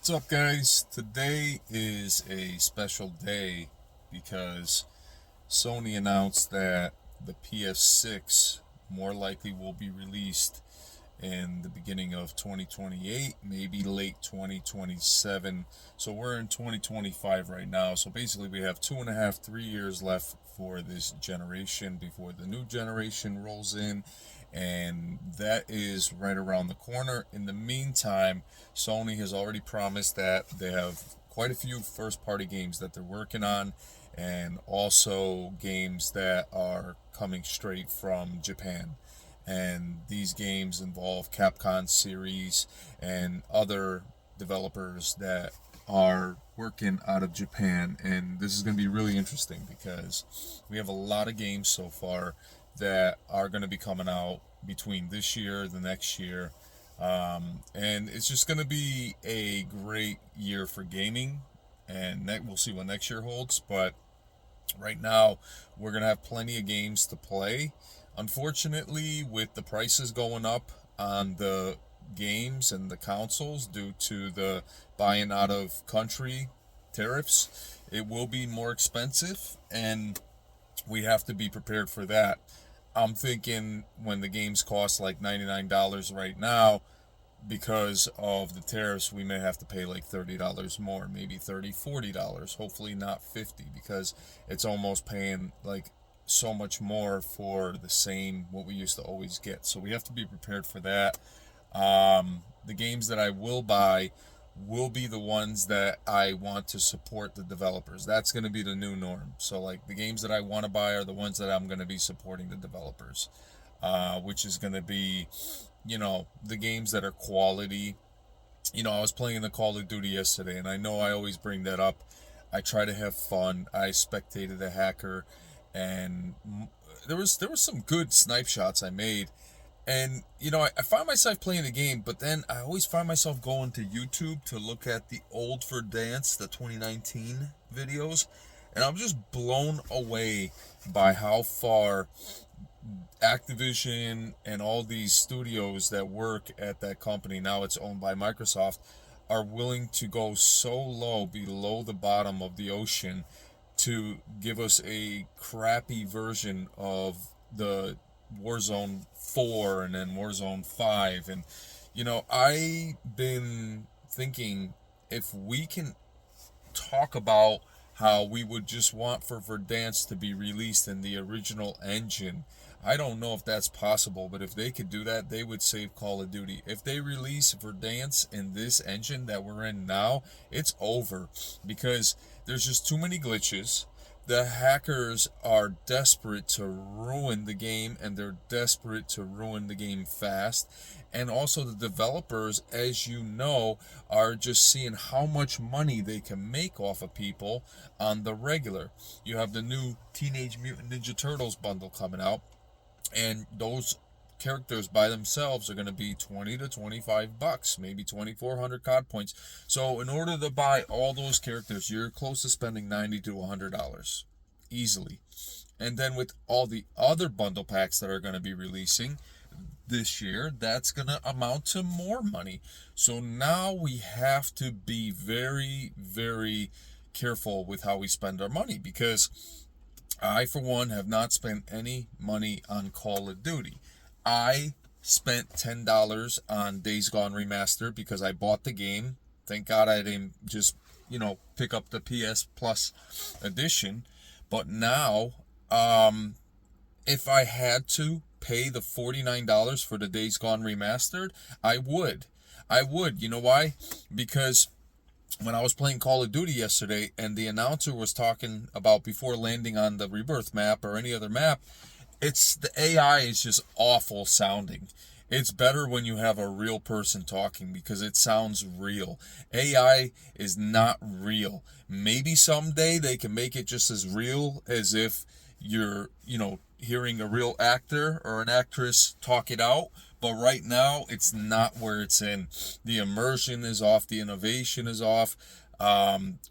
What's up, guys? Today is a special day because Sony announced that the PS6 more likely will be released in the beginning of 2028, maybe late 2027. So we're in 2025 right now. So basically, we have 2.5, 3 years left for this generation before the new generation rolls in. And that is right around the corner. In the meantime, Sony has already promised that they have quite a few first party games that they're working on, and also games that are coming straight from Japan. And these games involve Capcom series and other developers that are working out of Japan. And this is going to be really interesting because we have a lot of games so far that are going to be coming out between this year, the next year. And it's just going to be a great year for gaming. And we'll see what next year holds. But right now, we're going to have plenty of games to play. Unfortunately, with the prices going up on the games and the consoles due to the buying out of country tariffs, it will be more expensive, and we have to be prepared for that. I'm thinking when the games cost like $99 right now, because of the tariffs, we may have to pay like $30 more, maybe $30, $40. Hopefully not 50, because it's almost paying like so much more for the same what we used to always get. So we have to be prepared for that. The games that I will buy will be the ones that I want to support the developers. That's going to be the new norm. So like the games that I want to buy are the ones that I'm going to be supporting the developers, which is going to be, the games that are quality. I was playing the Call of Duty yesterday, and I know I always bring that up. I try to have fun. I spectated a hacker, and there was some good snipe shots I made. And I find myself playing the game, but then I always find myself going to YouTube to look at the old for dance, the 2019 videos, and I'm just blown away by how far Activision and all these studios that work at that company, now it's owned by Microsoft, are willing to go so low below the bottom of the ocean to give us a crappy version of the Warzone 4 and then Warzone 5. And I've been thinking, if we can talk about how we would just want for Verdansk to be released in the original engine. I don't know if that's possible, but if they could do that, they would save Call of Duty. If they release Verdansk in this engine that we're in now, it's over, because there's just too many glitches. The hackers are desperate to ruin the game, and they're desperate to ruin the game fast. And also the developers, as you know, are just seeing how much money they can make off of people on the regular. You have the new Teenage Mutant Ninja Turtles bundle coming out, and those characters by themselves are going to be 20 to 25 bucks, maybe 2400 cod points. So in order to buy all those characters, you're close to spending $90 to $100 easily. And then with all the other bundle packs that are going to be releasing this year, that's going to amount to more money. So now we have to be very, very careful with how we spend our money, because I, for one, have not spent any money on Call of Duty. I spent $10 on Days Gone Remastered because I bought the game. Thank God I didn't just, pick up the PS Plus edition. But now, if I had to pay the $49 for the Days Gone Remastered, I would. You know why? Because when I was playing Call of Duty yesterday and the announcer was talking about before landing on the Rebirth map or any other map, the AI is just awful sounding. It's better when you have a real person talking because it sounds real. AI is not real. Maybe someday they can make it just as real as if you're, hearing a real actor or an actress talk it out. But right now, it's not where it's in. The immersion is off. The innovation is off.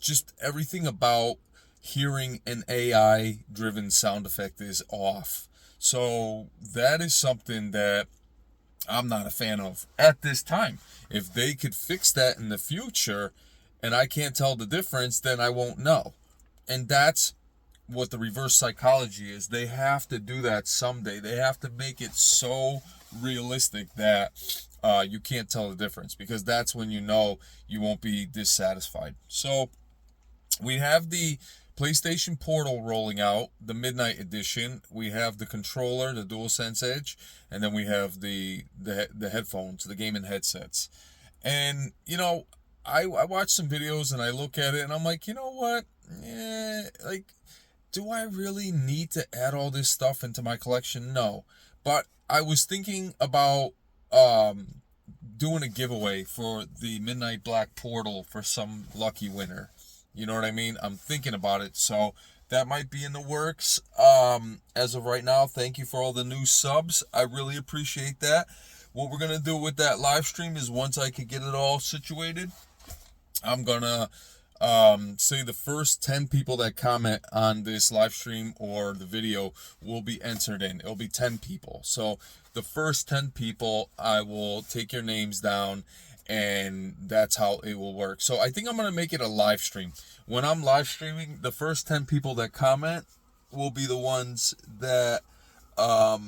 Just everything about hearing an AI-driven sound effect is off. So that is something that I'm not a fan of at this time. If they could fix that in the future and I can't tell the difference, then I won't know. And that's what the reverse psychology is. They have to do that someday. They have to make it so realistic that you can't tell the difference, because that's when you know you won't be dissatisfied. So we have the PlayStation Portal rolling out, the Midnight Edition. We have the controller, the DualSense Edge, and then we have the headphones, the gaming headsets. And I watch some videos and I look at it and I'm like, you know what? Like, do I really need to add all this stuff into my collection? No. But I was thinking about doing a giveaway for the Midnight Black Portal for some lucky winner. You know what I mean? I'm thinking about it, so that might be in the works. As of right now, thank you for all the new subs. I really appreciate that. What we're gonna do with that live stream is, once I can get it all situated, I'm gonna say the first 10 people that comment on this live stream or the video will be entered in. It'll be 10 people. So the first 10 people, I will take your names down, and that's how it will work. So I think I'm going to make it a live stream. When I'm live streaming, the first 10 people that comment will be the ones that are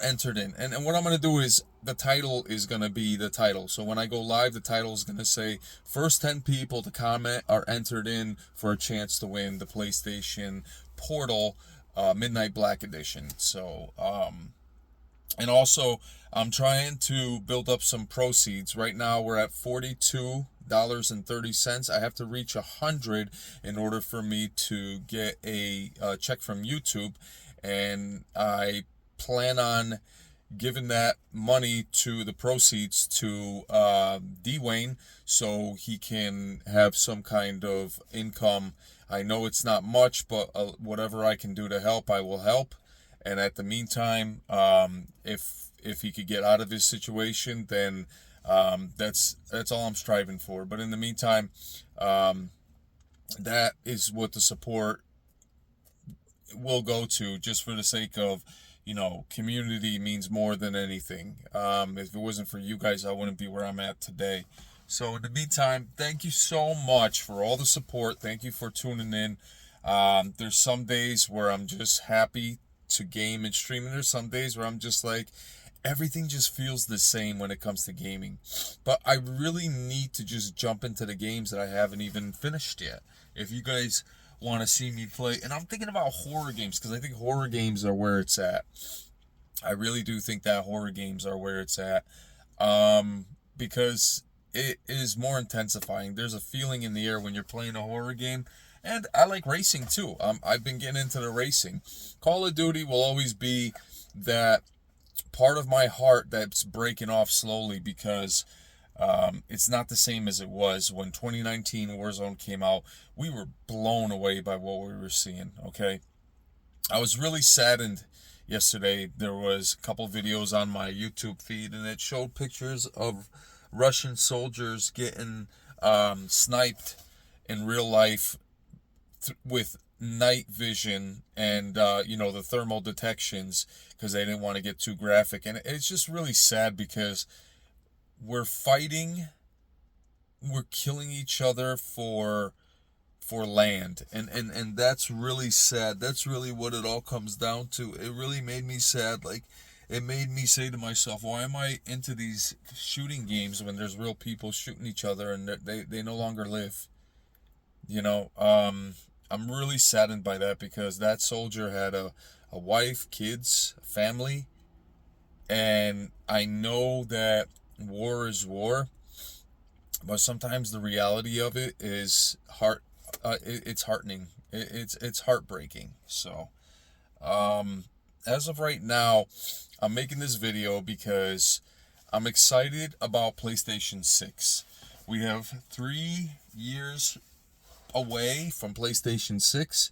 entered in. And what I'm going to do is, the title is going to be the title. So when I go live, the title is going to say, first 10 people to comment are entered in for a chance to win the PlayStation Portal Midnight Black Edition. So, and also, I'm trying to build up some proceeds. Right now, we're at $42.30. I have to reach 100 in order for me to get a check from YouTube. And I plan on giving that money to the proceeds to Dwayne, so he can have some kind of income. I know it's not much, but whatever I can do to help, I will help. And at the meantime, if he could get out of his situation, then that's all I'm striving for. But in the meantime, that is what the support will go to, just for the sake of, community means more than anything. If it wasn't for you guys, I wouldn't be where I'm at today. So in the meantime, thank you so much for all the support. Thank you for tuning in. There's some days where I'm just happy to game and stream, and there's some days where I'm just like, everything just feels the same when it comes to gaming. But I really need to just jump into the games that I haven't even finished yet. If you guys want to see me play, and I'm thinking about horror games, because I think horror games are where it's at. I really do think that horror games are where it's at, because it is more intensifying. There's a feeling in the air when you're playing a horror game. And I like racing too. I've been getting into the racing. Call of Duty will always be that part of my heart that's breaking off slowly, because it's not the same as it was when 2019 Warzone came out. We were blown away by what we were seeing, okay? I was really saddened yesterday. There was a couple videos on my YouTube feed, and it showed pictures of Russian soldiers getting sniped in real life with night vision and the thermal detections, because they didn't want to get too graphic. And it's just really sad, because we're fighting, we're killing each other for land, and that's really sad. That's really what it all comes down to. It really made me sad. Like, it made me say to myself, why am I into these shooting games when there's real people shooting each other and they no longer live? I'm really saddened by that, because that soldier had a wife, kids, family, and I know that war is war, but sometimes the reality of it is it's heartening. It's heartbreaking. So, as of right now, I'm making this video because I'm excited about PlayStation 6. We have 3 years away from PlayStation 6,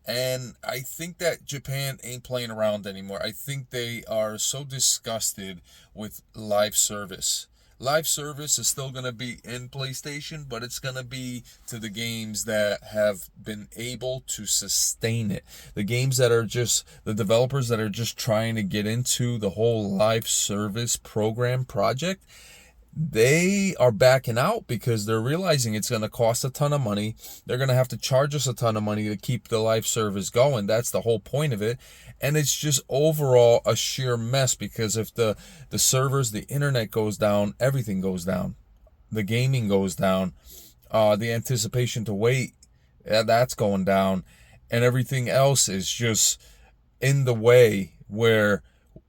and I think that Japan ain't playing around anymore. I think they are so disgusted with live service. live service is still going to be in PlayStation, but it's going to be to the games that have been able to sustain it. The games that are just, the developers that are just trying to get into the whole live service program project, they are backing out because they're realizing it's going to cost a ton of money. They're going to have to charge us a ton of money to keep the live service going. That's the whole point of it. And it's just overall a sheer mess, because if the servers, the internet goes down, everything goes down. The gaming goes down. The anticipation to wait, that's going down. And everything else is just in the way, where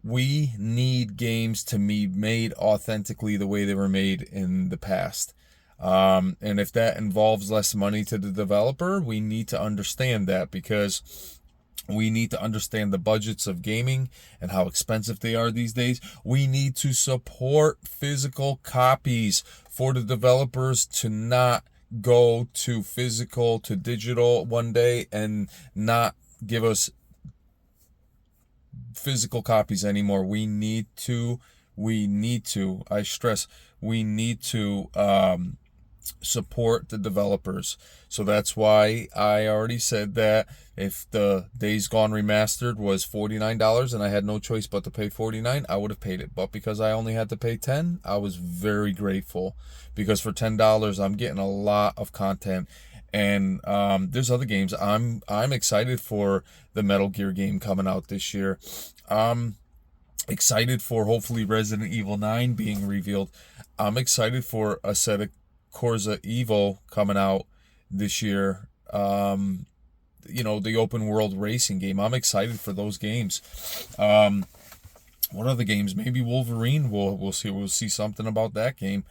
we need games to be made authentically the way they were made in the past. And if that involves less money to the developer, we need to understand that, because we need to understand the budgets of gaming and how expensive they are these days. We need to support physical copies for the developers to not go to physical to digital one day and not give us physical copies anymore. We need to, I stress, we need to support the developers. So that's why I already said that if the Days Gone Remastered was $49 and I had no choice but to pay $49, I would have paid it. But because I only had to pay $10, I was very grateful, because for $10 I'm getting a lot of content. And there's other games. I'm excited for the Metal Gear game coming out this year. I'm excited for hopefully Resident Evil 9 being revealed. I'm excited for a set of Corsa Evo coming out this year. The open world racing game. I'm excited for those games. What other games? Maybe Wolverine. We'll see something about that game.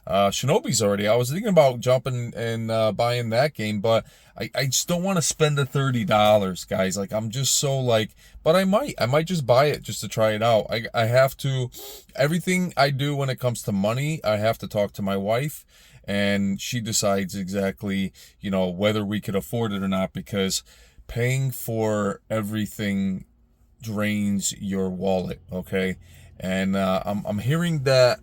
Shinobi's already. I was thinking about jumping and buying that game, but I just don't want to spend the $30, guys. Like, I'm just so like, but I might just buy it just to try it out. I have to, everything I do when it comes to money, I have to talk to my wife, and she decides exactly, whether we could afford it or not, because paying for everything drains your wallet. Okay. And I'm hearing that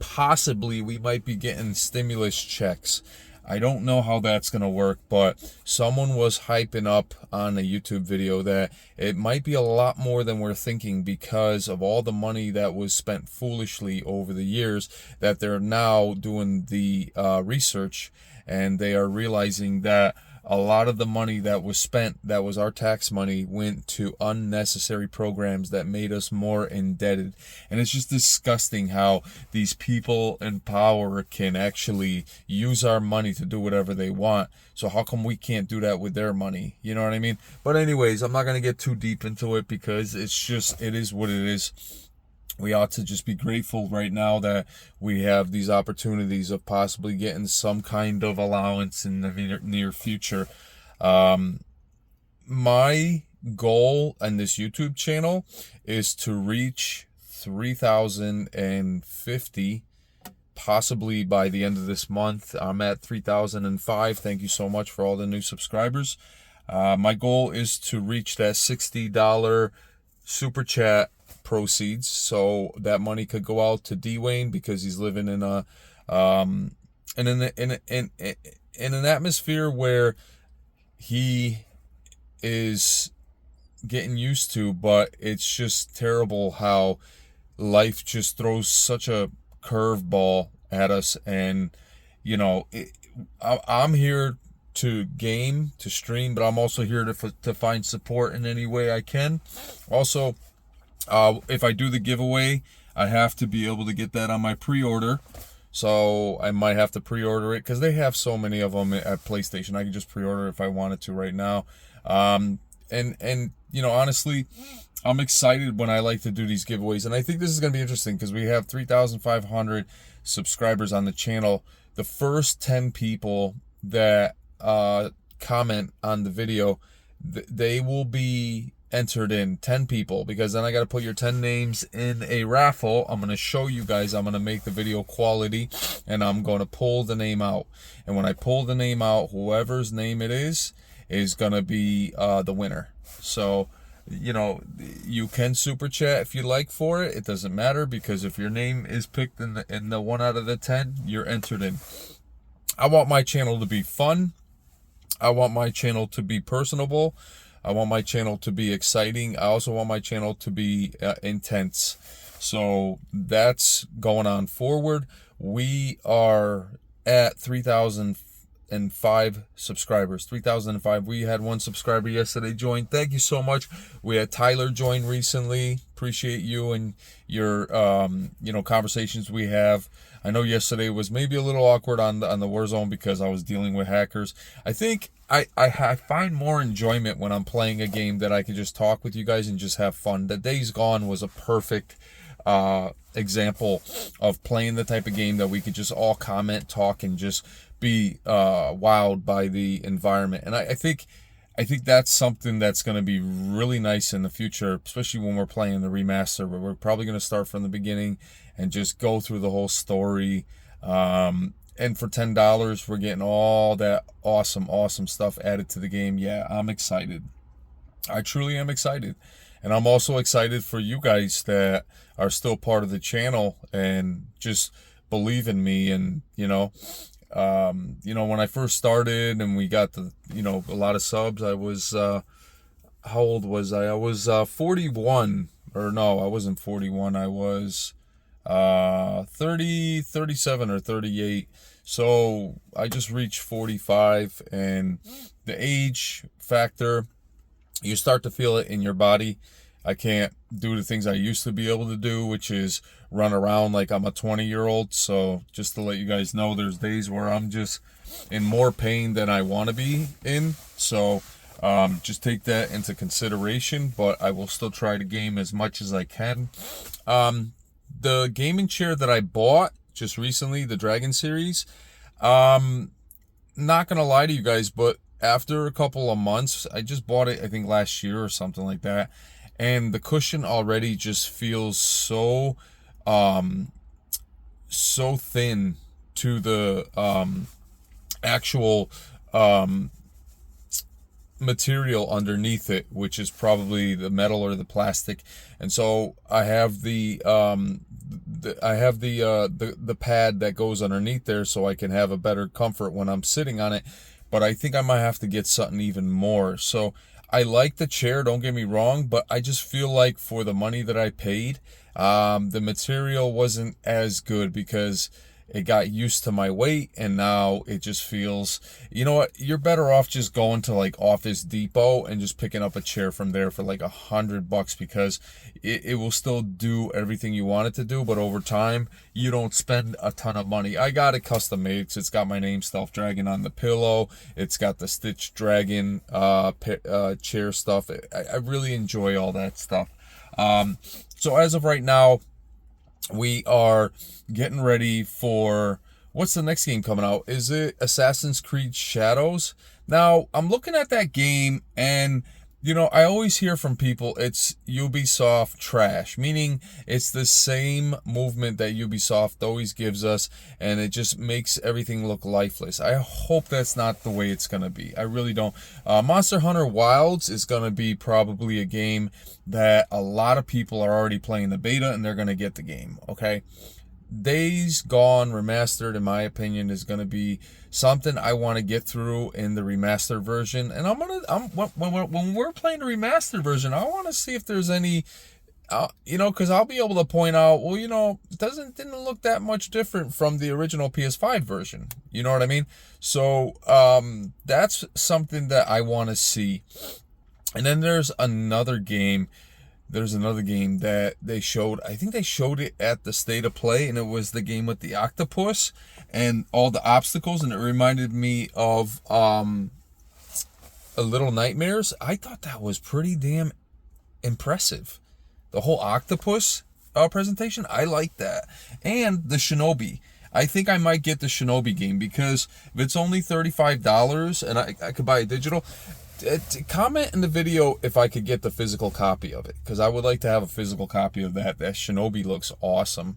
possibly we might be getting stimulus checks. I don't know how that's going to work, but someone was hyping up on a YouTube video that it might be a lot more than we're thinking, because of all the money that was spent foolishly over the years, that they're now doing the research, and they are realizing that a lot of the money that was spent, that was our tax money, went to unnecessary programs that made us more indebted. And it's just disgusting how these people in power can actually use our money to do whatever they want. So how come we can't do that with their money? You know what I mean? But anyways, I'm not going to get too deep into it, because it is what it is. We ought to just be grateful right now that we have these opportunities of possibly getting some kind of allowance in the near future. My goal on this YouTube channel is to reach 3,050, possibly by the end of this month. I'm at 3,005. Thank you so much for all the new subscribers. My goal is to reach that $60 super chat proceeds, so that money could go out to Dwayne, because he's living in a in an atmosphere where he is getting used to, but it's just terrible how life just throws such a curveball at us. And I'm here to game, to stream, but I'm also here to find support in any way I can. Also, if I do the giveaway, I have to be able to get that on my pre-order. So I might have to pre-order it, because they have so many of them at PlayStation. I can just pre-order if I wanted to right now. And honestly, I'm excited when I like to do these giveaways. And I think this is going to be interesting, because we have 3,500 subscribers on the channel. The first 10 people that comment on the video, they will be entered in. 10 people, because then I got to put your 10 names in a raffle. I'm going to show you guys, I'm going to make the video quality, and I'm going to pull the name out. And when I pull the name out, whoever's name it is going to be the winner. So you know, you can super chat if you like for it. It doesn't matter, because if your name is picked in the 1 out of the 10, you're entered in. I want my channel to be fun. I want my channel to be personable. I want my channel to be exciting. I also want my channel to be intense. So that's going on forward. We are at 3,005 subscribers. 3,005. We had one subscriber yesterday join. Thank you so much. We had Tyler join recently. Appreciate you and your conversations we have. I know yesterday was maybe a little awkward on the Warzone because I was dealing with hackers. I think I find more enjoyment when I'm playing a game that I can just talk with you guys and just have fun. The Days Gone was a perfect example of playing the type of game that we could just all comment, talk, and just be wowed by the environment. And I think that's something that's going to be really nice in the future, especially when we're playing the remaster, where we're probably going to start from the beginning and just go through the whole story. And for $10, we're getting all that awesome stuff added to the game. Yeah, I'm excited. I truly am excited. And I'm also excited for you guys that are still part of the channel and just believe in me. And, when I first started and we got a lot of subs, I was, how old was I? I was 41. Or no, I wasn't 41. I was 37 or 38. So I just reached 45, and the age factor, you start to feel it in your body. I can't do the things I used to be able to do, which is run around like I'm a 20-year-old. So just to let you guys know, there's days where I'm just in more pain than I want to be in. So just take that into consideration, but I will still try to game as much as I can. The gaming chair that I bought just recently, the Dragon series, not gonna lie to you guys, but after a couple of months, I just bought it, I think last year or something like that, and the cushion already just feels so thin to the actual material underneath it, which is probably the metal or the plastic. And so I have the pad that goes underneath there, so I can have a better comfort when I'm sitting on it. But I think I might have to get something even more. So I like the chair, don't get me wrong, but I just feel like for the money that I paid, the material wasn't as good, because it got used to my weight, and now it just feels, you know what, you're better off just going to like Office Depot and just picking up a chair from there for like $100, because it will still do everything you want it to do, but over time you don't spend a ton of money. I got it custom made, so it's got my name, Stealth Dragon, on the pillow. It's got the Stitch Dragon chair stuff. I really enjoy all that stuff. So as of right now, we are getting ready for, what's the next game coming out? Is it Assassin's Creed Shadows? Now, I'm looking at that game, and, I always hear from people it's Ubisoft trash, meaning it's the same movement that Ubisoft always gives us, and it just makes everything look lifeless. I hope that's not the way it's going to be. I really don't. Monster Hunter Wilds is going to be probably a game that a lot of people are already playing the beta, and they're going to get the game, okay? Days Gone Remastered, in my opinion, is going to be something I want to get through in the remastered version. And when we're playing the remastered version, I want to see if there's any, because I'll be able to point out, well, it didn't look that much different from the original PS5 version. You know what I mean? So that's something that I want to see. And then there's another game. That they showed. I think they showed it at the State of Play, and it was the game with the octopus and all the obstacles, and it reminded me of A Little Nightmares. I thought that was pretty damn impressive. The whole octopus presentation, I like that. And the Shinobi. I think I might get the Shinobi game, because if it's only $35 and I could buy it digital, comment in the video if I could get the physical copy of it, because I would like to have a physical copy of that. That Shinobi looks awesome.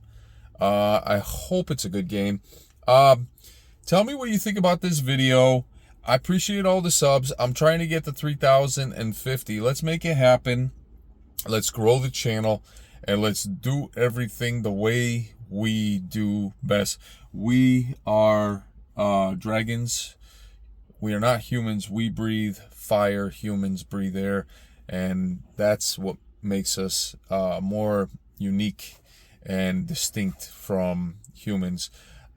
I hope it's a good game. Tell me what you think about this video. I appreciate all the subs. I'm trying to get to 3,050. Let's make it happen. Let's grow the channel, and let's do everything the way we do best. We are dragons. We are not humans. We breathe fire. Humans breathe air, and that's what makes us more unique and distinct from humans.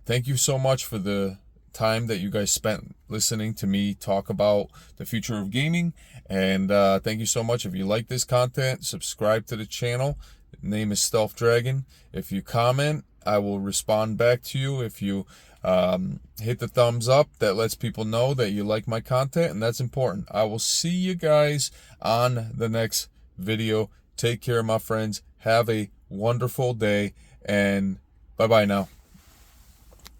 Thank you so much for the time that you guys spent listening to me talk about the future of gaming, and thank you so much. If you like this content, subscribe to the channel. The name is Stealth Dragon. If you comment, I will respond back to you. If you hit the thumbs up, that lets people know that you like my content, and that's important. I will see you guys on the next video. Take care, my friends. Have a wonderful day, and bye bye now.